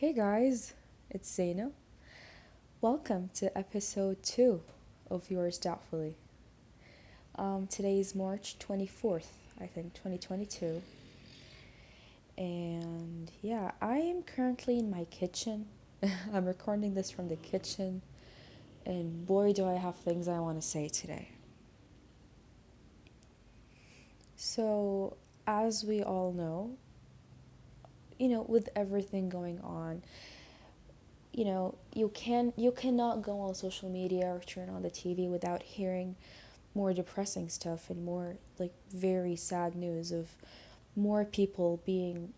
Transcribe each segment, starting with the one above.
Hey guys, it's Zaina. Welcome to episode 2 of yours doubtfully. Today is March 24th, I think, 2022. And yeah, I am currently in my kitchen. I'm recording this from the kitchen, and boy, do I have things I want to say today. So, as we all know, with everything going on, you cannot go on social media or turn on the TV without hearing more depressing stuff and more like very sad news of more people being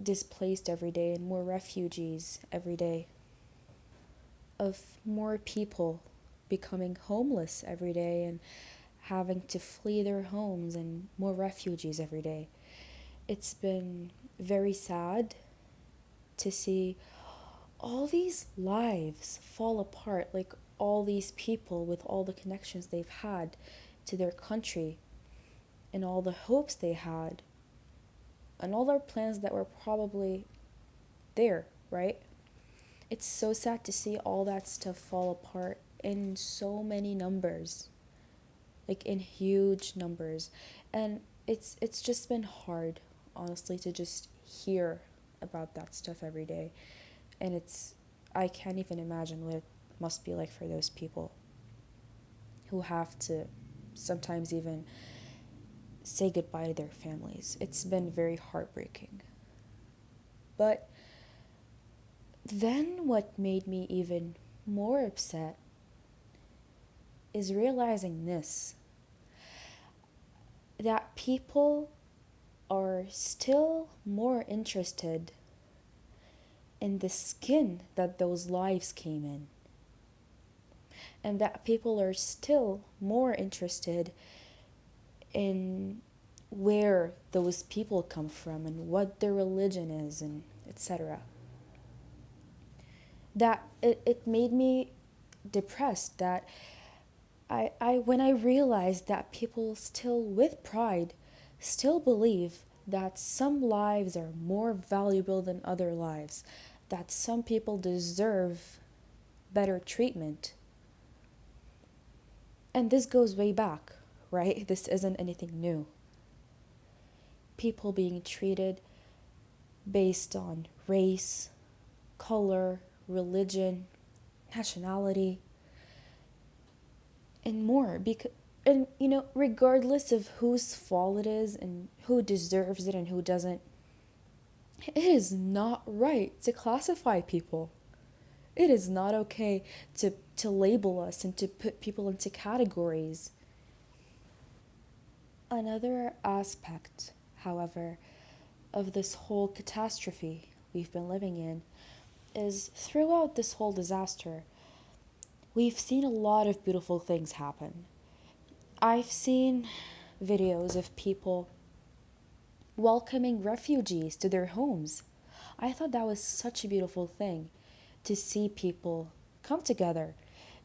displaced every day and more refugees every day, of more people becoming homeless every day and having to flee their homes, and more refugees every day. It's been very sad to see all these lives fall apart, like all these people with all the connections they've had to their country and all the hopes they had and all their plans that were probably there, right? It's so sad to see all that stuff fall apart in so many numbers, like in huge numbers. And it's just been hard, honestly, to just hear about that stuff every day. And I can't even imagine what it must be like for those people who have to sometimes even say goodbye to their families. It's been very heartbreaking. But then what made me even more upset is realizing this, that people are still more interested in the skin that those lives came in, and that people are still more interested in where those people come from and what their religion is, and etc. That it made me depressed, that I when I realized that people still with pride still believe that some lives are more valuable than other lives, that some people deserve better treatment. And this goes way back, right? This isn't anything new. People being treated based on race, color, religion, nationality, and more. And regardless of whose fault it is and who deserves it and who doesn't, it is not right to classify people. It is not okay to label us and to put people into categories. Another aspect, however, of this whole catastrophe we've been living in is throughout this whole disaster, we've seen a lot of beautiful things happen. I've seen videos of people welcoming refugees to their homes. I thought that was such a beautiful thing to see people come together,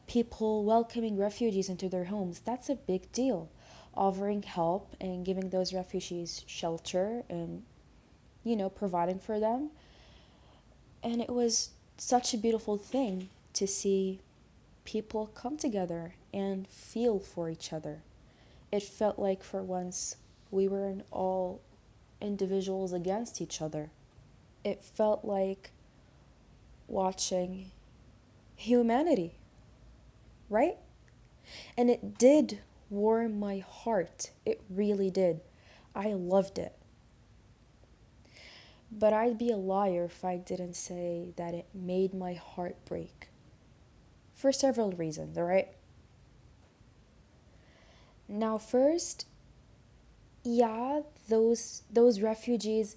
people welcoming refugees into their homes. That's a big deal. Offering help and giving those refugees shelter and, providing for them. And it was such a beautiful thing to see people come together and feel for each other. It felt like for once we weren't all individuals against each other. It felt like watching humanity, right? And it did warm my heart. It really did. I loved it. But I'd be a liar if I didn't say that it made my heart break. For several reasons, alright? Now first, yeah, those refugees,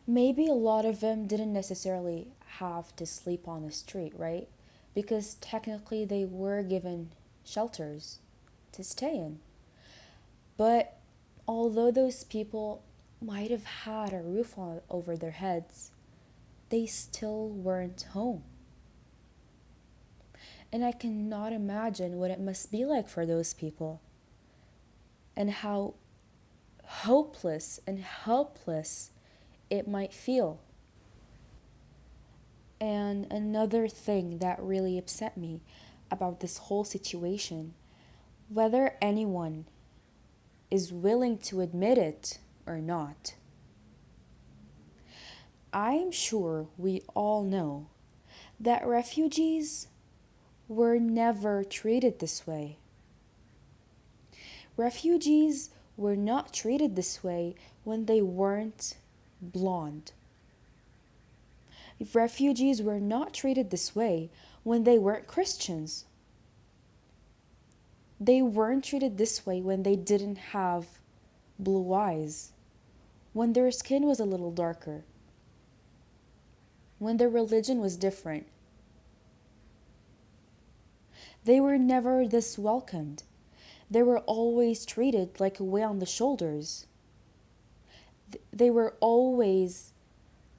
maybe a lot of them didn't necessarily have to sleep on the street, right? Because technically they were given shelters to stay in. But although those people might have had a roof over their heads, they still weren't home. And I cannot imagine what it must be like for those people, and how hopeless and helpless it might feel. And another thing that really upset me about this whole situation, whether anyone is willing to admit it or not, I'm sure we all know that refugees were never treated this way. Refugees were not treated this way when they weren't blonde. Refugees were not treated this way when they weren't Christians. They weren't treated this way when they didn't have blue eyes, when their skin was a little darker, when their religion was different. They were never this welcomed. They were always treated like a weight on the shoulders. They were always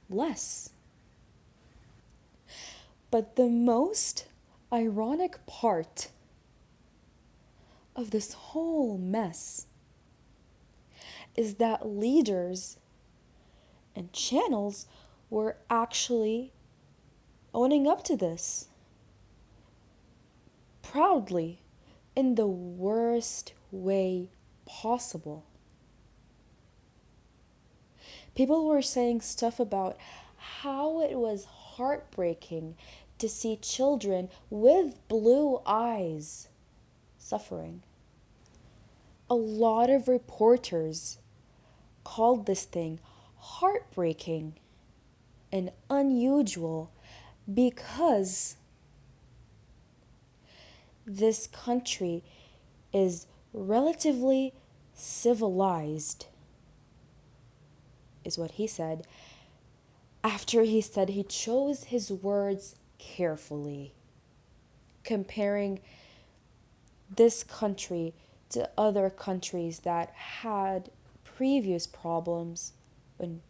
less. But the most ironic part of this whole mess is that leaders and channels were actually owning up to this proudly in the worst way possible. People were saying stuff about how it was heartbreaking to see children with blue eyes suffering. A lot of reporters called this thing heartbreaking and unusual because this country is relatively civilized, is what he said, after he said he chose his words carefully, comparing this country to other countries that had previous problems and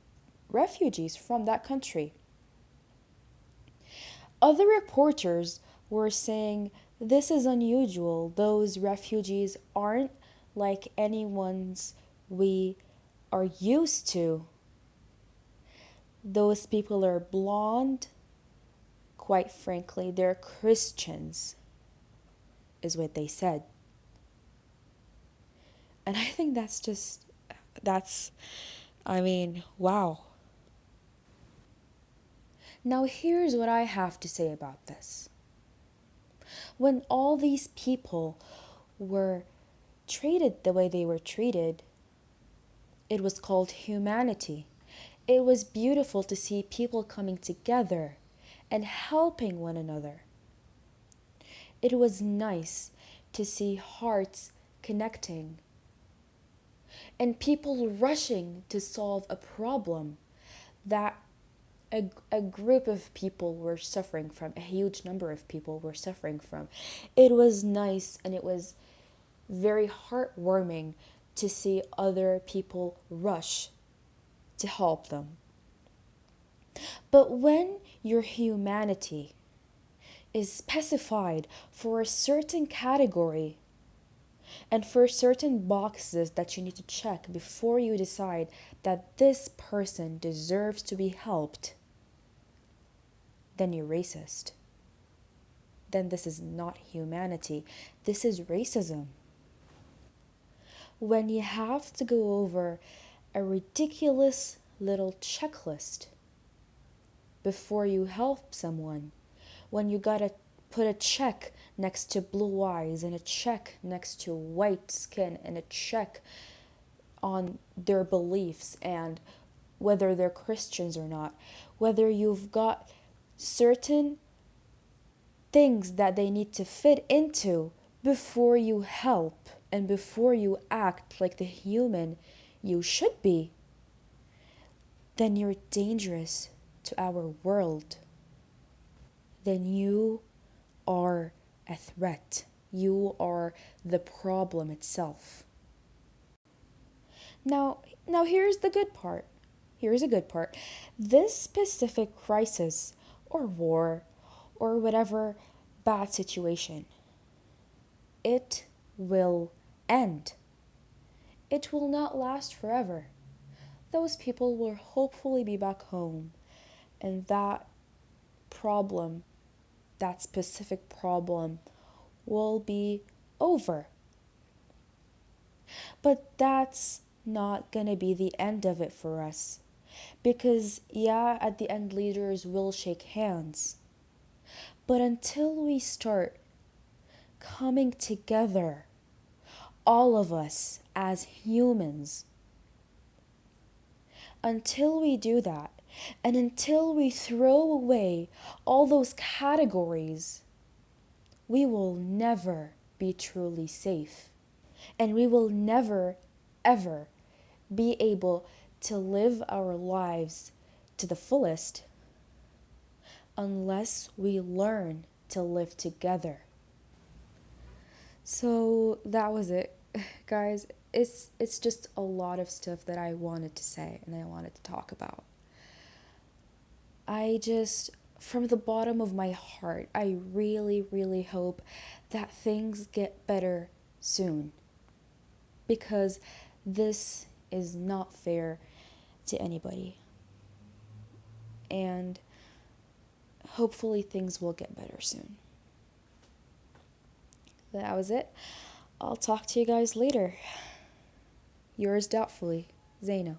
refugees from that country. Other reporters were saying this is unusual. Those refugees aren't like anyone's we are used to. Those people are blonde. Quite frankly, they're Christians, is what they said. And I think wow. Now here's what I have to say about this. When all these people were treated the way they were treated, it was called humanity. It was beautiful to see people coming together and helping one another. It was nice to see hearts connecting and people rushing to solve a problem that a group of people were suffering from, a huge number of people were suffering from. It was nice and it was very heartwarming to see other people rush to help them. But when your humanity is specified for a certain category and for certain boxes that you need to check before you decide that this person deserves to be helped, then you're racist. Then this is not humanity. This is racism. When you have to go over a ridiculous little checklist before you help someone, when you gotta put a check next to blue eyes and a check next to white skin and a check on their beliefs and whether they're Christians or not, whether you've got certain things that they need to fit into before you help and before you act like the human you should be, then you're dangerous to our world. Then you are a threat. You are the problem itself. Now here's the good part. Here's a good part. This specific crisis or war or whatever bad situation, it will end. It will not last forever. Those people will hopefully be back home, and that problem, that specific problem, will be over. But that's not gonna be the end of it for us. Because, yeah, at the end, leaders will shake hands. But until we start coming together, all of us as humans, until we do that, and until we throw away all those categories, we will never be truly safe. And we will never, ever be able to live our lives to the fullest unless we learn to live together. So that was it, guys. It's just a lot of stuff that I wanted to say and I wanted to talk about. I just, from the bottom of my heart, I really, really hope that things get better soon. Because this is not fair to anybody. And hopefully things will get better soon. That was it. I'll talk to you guys later. Yours doubtfully, Zaino.